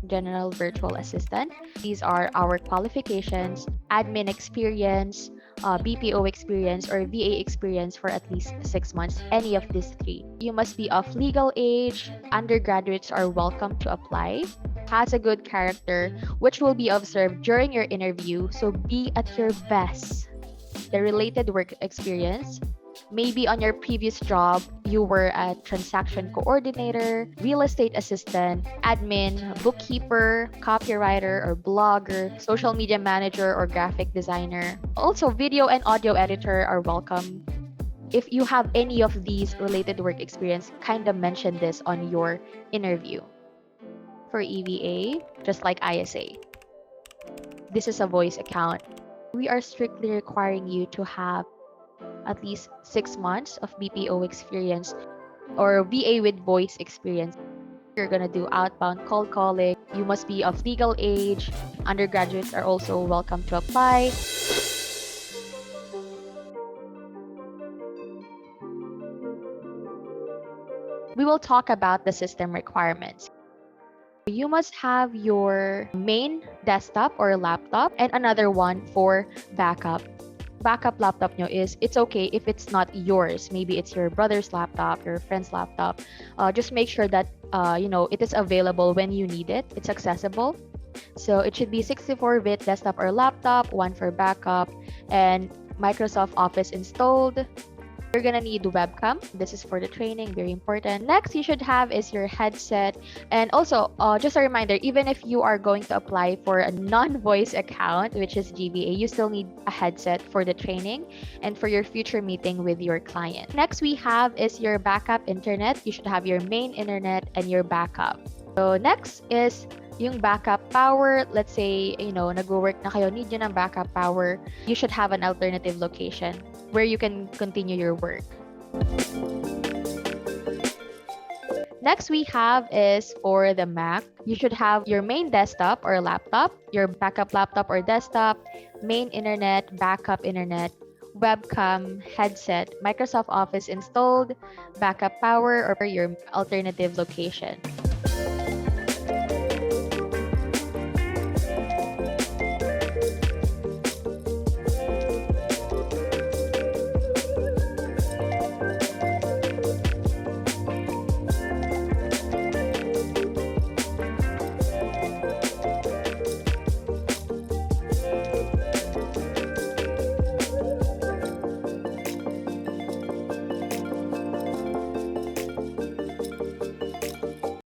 General Virtual Assistant. These are our qualifications: admin experience, BPO experience, or VA experience for at least 6 months, any of these three. You must be of legal age, undergraduates are welcome to apply, has a good character, which will be observed during your interview, so be at your best. The related work experience: maybe on your previous job, you were a transaction coordinator, real estate assistant, admin, bookkeeper, copywriter or blogger, social media manager or graphic designer. Also, video and audio editor are welcome. If you have any of these related work experience, kind of mention this on your interview. For EVA, just like ISA, this is a voice account. We are strictly requiring you to have at least 6 months of BPO experience or VA with voice experience. You're gonna do outbound cold calling. You must be of legal age. Undergraduates are also welcome to apply. We will talk about the system requirements. You must have your main desktop or laptop and another one for backup. Backup laptop nyo is, it's okay if it's not yours. Maybe it's your brother's laptop, your friend's laptop. Just make sure that it is available when you need it. It's accessible. So it should be 64-bit desktop or laptop, one for backup, and Microsoft Office installed. You're gonna need webcam. This is for the training, very important. Next, you should have is your headset. And also, just a reminder, even if you are going to apply for a non-voice account, which is GVA, you still need a headset for the training and for your future meeting with your client. Next, we have is your backup internet. You should have your main internet and your backup. So next is yung backup power. Let's say, nag-work na kayo, need nyo ng backup power. You should have an alternative location where you can continue your work. Next we have is for the Mac. You should have your main desktop or laptop, your backup laptop or desktop, main internet, backup internet, webcam, headset, Microsoft Office installed, backup power, or your alternative location.